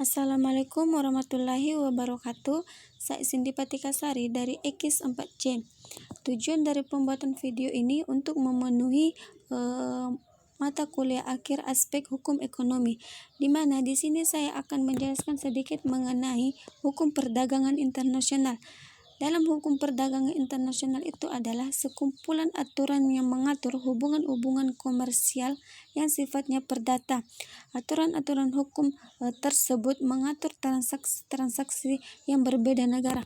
Assalamualaikum warahmatullahi wabarakatuh. Saya Cindy Patikasari dari Ekis 4C. Tujuan dari pembuatan video ini untuk memenuhi mata kuliah akhir aspek hukum ekonomi, di mana di sini saya akan menjelaskan sedikit mengenai hukum perdagangan internasional. Dalam hukum perdagangan internasional itu adalah sekumpulan aturan yang mengatur hubungan-hubungan komersial yang sifatnya perdata. Aturan-aturan hukum tersebut mengatur transaksi-transaksi yang berbeda negara.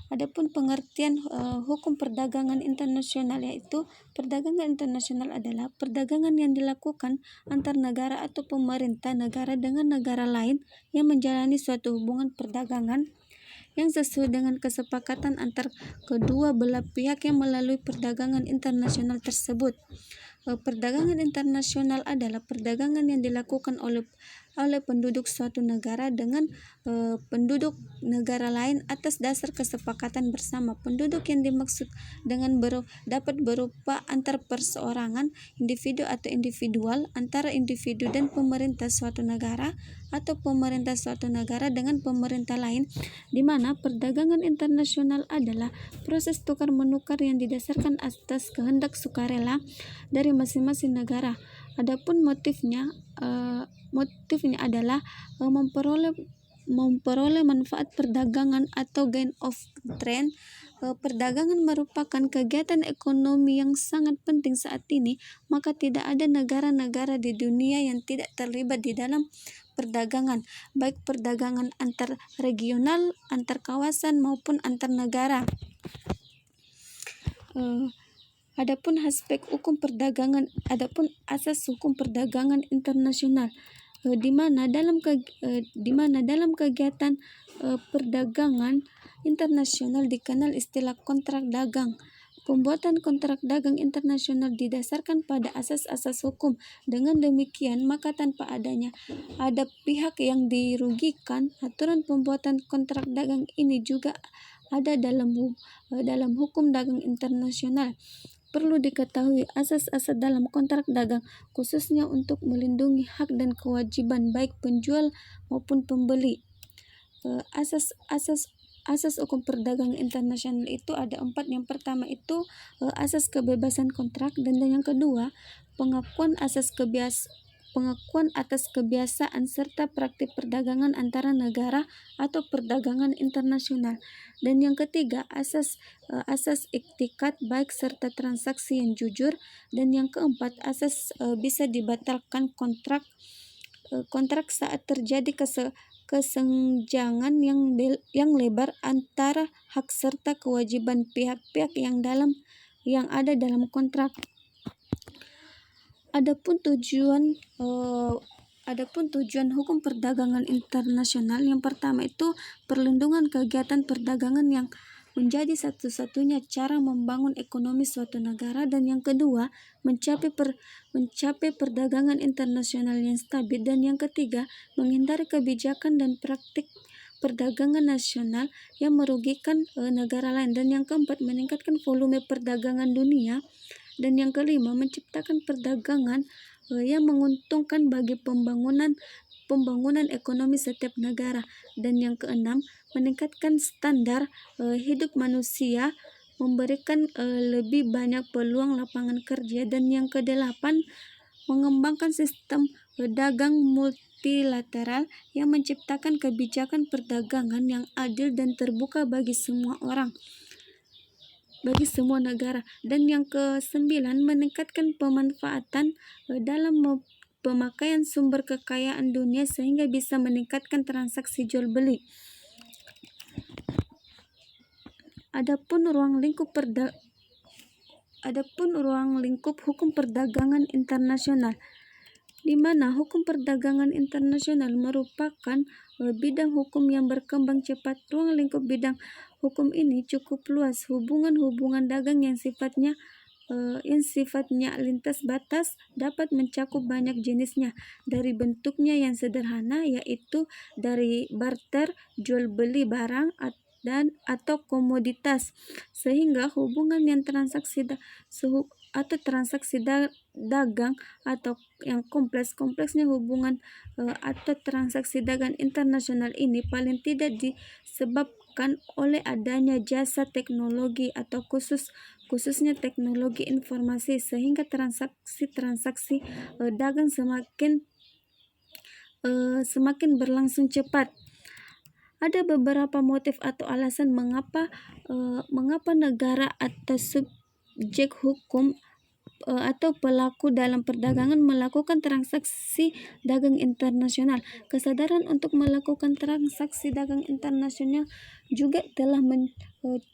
Adapun pengertian hukum perdagangan internasional, yaitu perdagangan internasional adalah perdagangan yang dilakukan antar negara atau pemerintah negara dengan negara lain yang menjalani suatu hubungan perdagangan yang sesuai dengan kesepakatan antar kedua belah pihak yang melalui perdagangan internasional tersebut. Perdagangan internasional adalah perdagangan yang dilakukan oleh penduduk suatu negara dengan penduduk negara lain atas dasar kesepakatan bersama. Penduduk yang dimaksud dengan dapat berupa antar perseorangan, individu atau individual, antara individu dan pemerintah suatu negara, atau pemerintah suatu negara dengan pemerintah lain, di mana perdagangan internasional adalah proses tukar menukar yang didasarkan atas kehendak sukarela dari masing-masing negara. Adapun motifnya adalah memperoleh manfaat perdagangan atau gain of trade. Perdagangan merupakan kegiatan ekonomi yang sangat penting saat ini, maka tidak ada negara-negara di dunia yang tidak terlibat di dalam perdagangan, baik perdagangan antar regional, antar kawasan maupun antar negara. Adapun asas hukum perdagangan internasional, di mana dalam kegiatan perdagangan internasional dikenal istilah kontrak dagang. Pembuatan kontrak dagang internasional didasarkan pada asas-asas hukum. Dengan demikian, maka tanpa ada pihak yang dirugikan, aturan pembuatan kontrak dagang ini juga ada dalam hukum dagang internasional. Perlu diketahui asas-asas dalam kontrak dagang, khususnya untuk melindungi hak dan kewajiban baik penjual maupun pembeli. Asas hukum perdagangan internasional itu ada 4. Yang pertama itu asas kebebasan kontrak, dan yang kedua pengakuan atas kebiasaan serta praktik perdagangan antara negara atau perdagangan internasional. Dan yang ketiga asas iktikat baik serta transaksi yang jujur. Dan yang keempat asas bisa dibatalkan kontrak saat terjadi kesenjangan yang lebar antara hak serta kewajiban pihak-pihak yang ada dalam kontrak. Adapun tujuan hukum perdagangan internasional, yang pertama itu perlindungan kegiatan perdagangan yang menjadi satu-satunya cara membangun ekonomi suatu negara, dan yang kedua mencapai perdagangan internasional yang stabil, dan yang ketiga menghindari kebijakan dan praktik perdagangan nasional yang merugikan negara lain, dan yang keempat meningkatkan volume perdagangan dunia, dan yang kelima menciptakan perdagangan yang menguntungkan bagi pembangunan ekonomi setiap negara, dan yang keenam meningkatkan standar hidup manusia, memberikan lebih banyak peluang lapangan kerja, dan yang kedelapan mengembangkan sistem dagang multilateral yang menciptakan kebijakan perdagangan yang adil dan terbuka bagi semua orang, bagi semua negara, dan yang kesembilan meningkatkan pemanfaatan dalam pemakaian sumber kekayaan dunia sehingga bisa meningkatkan transaksi jual beli. Adapun ruang lingkup hukum perdagangan internasional, di mana hukum perdagangan internasional merupakan bidang hukum yang berkembang cepat. Ruang lingkup bidang hukum ini cukup luas. Hubungan dagang yang sifatnya lintas batas dapat mencakup banyak jenisnya, dari bentuknya yang sederhana, yaitu dari barter, jual beli barang atau komoditas, sehingga hubungan yang atau transaksi dagang atau yang kompleksnya hubungan atau transaksi dagang internasional ini paling tidak disebabkan oleh adanya jasa teknologi atau khususnya teknologi informasi, sehingga transaksi dagang semakin berlangsung cepat. Ada beberapa motif atau alasan mengapa negara atau subjek hukum atau pelaku dalam perdagangan melakukan transaksi dagang internasional. Kesadaran untuk melakukan transaksi dagang internasional juga telah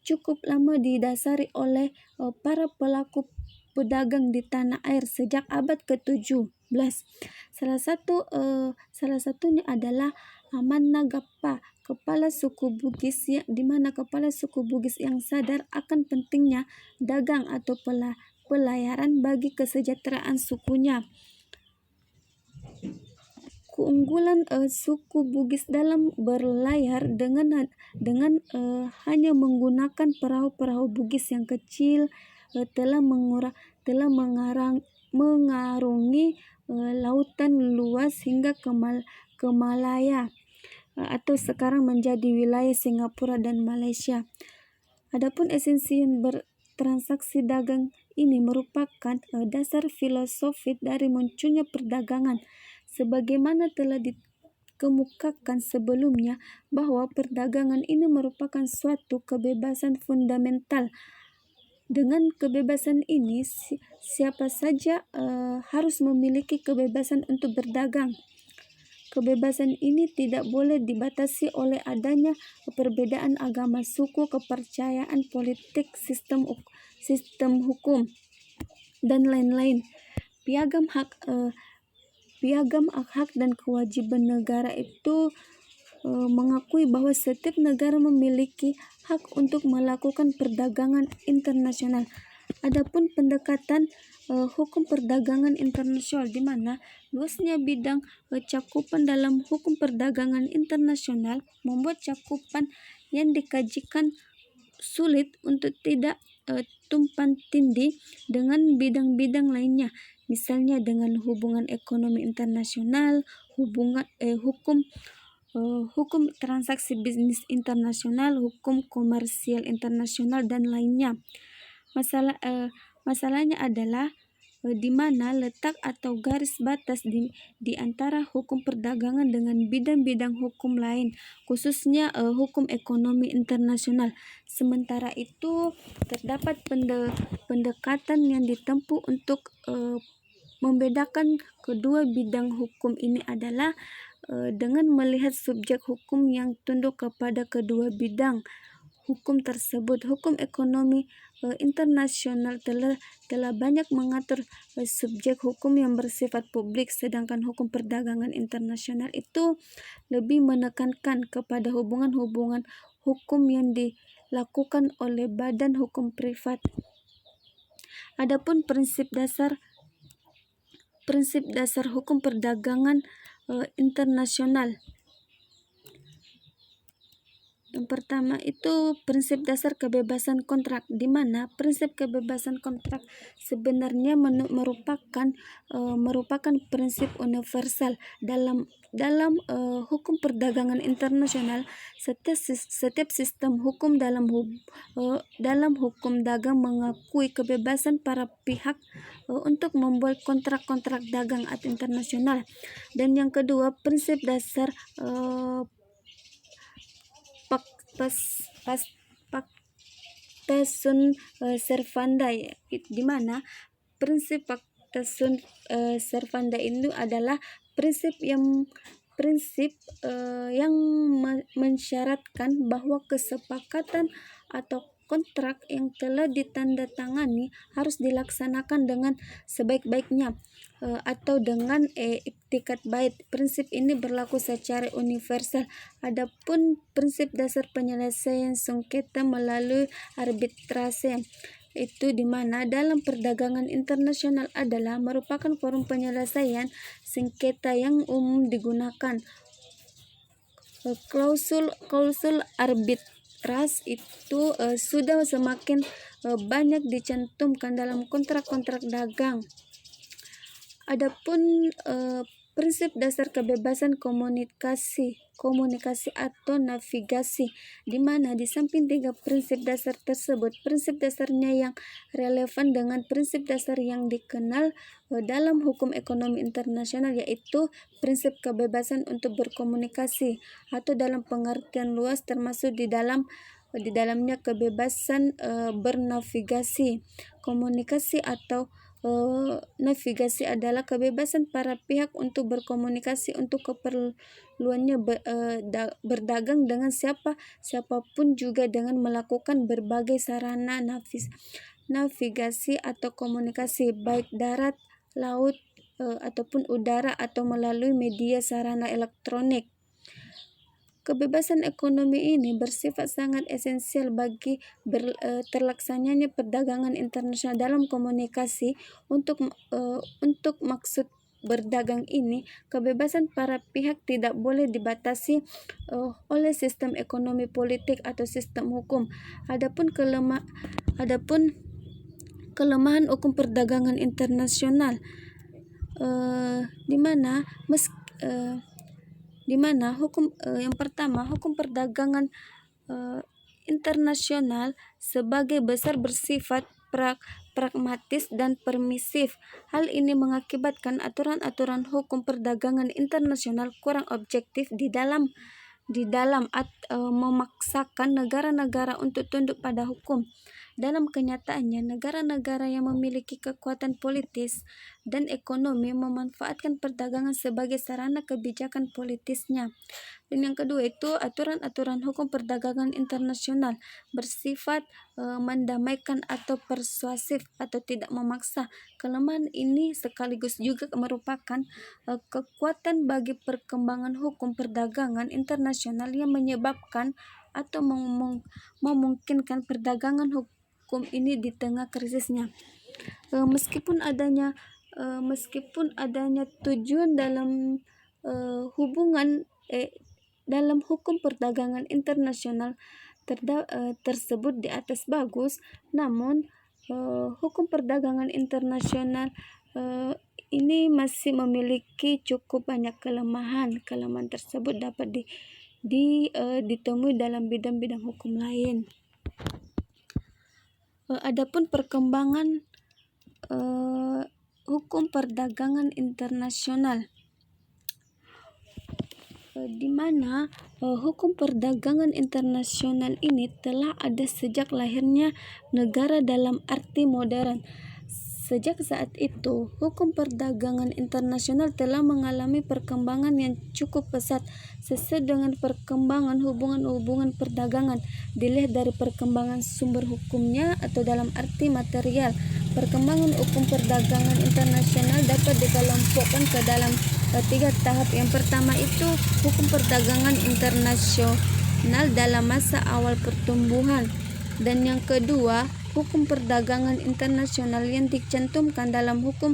cukup lama didasari oleh para pelaku pedagang di tanah air sejak abad ke-17. Salah satunya adalah Aman Nagappa, kepala suku Bugis di mana kepala suku Bugis yang sadar akan pentingnya dagang atau pelayaran bagi kesejahteraan sukunya. Keunggulan suku Bugis dalam berlayar dengan hanya menggunakan perahu-perahu Bugis yang kecil telah mengarungi lautan luas hingga ke Malaya atau sekarang menjadi wilayah Singapura dan Malaysia. Adapun esensi yang bertransaksi dagang ini merupakan dasar filosofi dari munculnya perdagangan, sebagaimana telah dikemukakan sebelumnya bahwa perdagangan ini merupakan suatu kebebasan fundamental. Dengan kebebasan ini, siapa saja harus memiliki kebebasan untuk berdagang. Kebebasan ini tidak boleh dibatasi oleh adanya perbedaan agama, suku, kepercayaan politik, sistem hukum, dan lain-lain. Piagam hak dan kewajiban negara itu mengakui bahwa setiap negara memiliki hak untuk melakukan perdagangan internasional. Adapun pendekatan hukum perdagangan internasional, di mana luasnya bidang cakupan dalam hukum perdagangan internasional membuat cakupan yang dikajikan sulit untuk tidak tumpang tindih dengan bidang-bidang lainnya, misalnya dengan hubungan ekonomi internasional, hukum transaksi bisnis internasional, hukum komersial internasional, dan lainnya. Masalahnya adalah di mana letak atau garis batas di antara hukum perdagangan dengan bidang-bidang hukum lain, khususnya hukum ekonomi internasional. Sementara itu, terdapat pendekatan yang ditempuh untuk membedakan kedua bidang hukum ini adalah dengan melihat subjek hukum yang tunduk kepada kedua bidang hukum tersebut. Hukum ekonomi internasional telah banyak mengatur subjek hukum yang bersifat publik, sedangkan hukum perdagangan internasional itu lebih menekankan kepada hubungan-hubungan hukum yang dilakukan oleh badan hukum privat. Adapun prinsip dasar hukum perdagangan internasional. Yang pertama itu prinsip dasar kebebasan kontrak, di mana prinsip kebebasan kontrak sebenarnya merupakan prinsip universal dalam hukum perdagangan internasional. Setiap sistem hukum dalam hukum dagang mengakui kebebasan para pihak untuk membuat kontrak-kontrak dagang atau internasional. Dan yang kedua, prinsip dasar Pacta Sunt Servanda, di mana prinsip Pacta Sunt Servanda itu adalah prinsip yang mensyaratkan bahwa kesepakatan atau kontrak yang telah ditandatangani harus dilaksanakan dengan sebaik-baiknya atau dengan iktikat baik. Prinsip ini berlaku secara universal. Adapun prinsip dasar penyelesaian sengketa melalui arbitrase, itu di mana dalam perdagangan internasional adalah merupakan forum penyelesaian sengketa yang umum digunakan. Klausul arbitras itu sudah semakin banyak dicantumkan dalam kontrak-kontrak dagang. Adapun prinsip dasar kebebasan komunikasi atau navigasi, di mana di samping tiga prinsip dasar tersebut, prinsip dasarnya yang relevan dengan prinsip dasar yang dikenal dalam hukum ekonomi internasional, yaitu prinsip kebebasan untuk berkomunikasi atau dalam pengertian luas termasuk di dalamnya kebebasan bernavigasi. Komunikasi atau navigasi adalah kebebasan para pihak untuk berkomunikasi untuk keperluannya berdagang dengan siapapun, juga dengan melakukan berbagai sarana navigasi atau komunikasi, baik darat, laut, ataupun udara, atau melalui media sarana elektronik. Kebebasan ekonomi ini bersifat sangat esensial bagi terlaksananya perdagangan internasional. Dalam komunikasi untuk maksud berdagang ini, kebebasan para pihak tidak boleh dibatasi oleh sistem ekonomi, politik, atau sistem hukum. Adapun kelemahan hukum perdagangan internasional, di mana hukum yang pertama, hukum perdagangan internasional sebagai besar bersifat pragmatis dan permisif. Hal ini mengakibatkan aturan-aturan hukum perdagangan internasional kurang objektif di dalam memaksakan negara-negara untuk tunduk pada hukum. Dalam kenyataannya, negara-negara yang memiliki kekuatan politis dan ekonomi memanfaatkan perdagangan sebagai sarana kebijakan politisnya. Dan yang kedua itu, aturan-aturan hukum perdagangan internasional bersifat mendamaikan atau persuasif atau tidak memaksa. Kelemahan ini sekaligus juga merupakan kekuatan bagi perkembangan hukum perdagangan internasional yang menyebabkan atau memungkinkan perdagangan hukum ini di tengah krisisnya. Meskipun adanya tujuan dalam hubungan dalam hukum perdagangan internasional tersebut di atas bagus, namun hukum perdagangan internasional ini masih memiliki cukup banyak kelemahan. Kelemahan tersebut dapat ditemui dalam bidang-bidang hukum lain. Adapun perkembangan hukum perdagangan internasional, di mana hukum perdagangan internasional ini telah ada sejak lahirnya negara dalam arti modern. Sejak saat itu, hukum perdagangan internasional telah mengalami perkembangan yang cukup pesat sesuai dengan perkembangan hubungan-hubungan perdagangan. Dilihat dari perkembangan sumber hukumnya atau dalam arti material, perkembangan hukum perdagangan internasional dapat dikelompokkan ke dalam 3 tahap. Yang pertama itu hukum perdagangan internasional dalam masa awal pertumbuhan, dan yang kedua hukum perdagangan internasional yang dicantumkan dalam hukum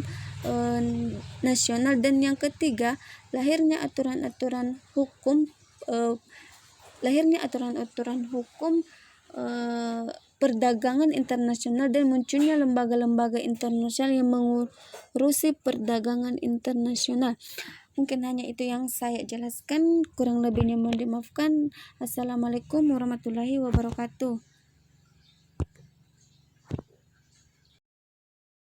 nasional, dan yang ketiga lahirnya aturan-aturan hukum perdagangan internasional dan munculnya lembaga-lembaga internasional yang mengurusi perdagangan internasional. Mungkin hanya itu yang saya jelaskan, kurang lebihnya mohon dimaafkan. Assalamualaikum warahmatullahi wabarakatuh.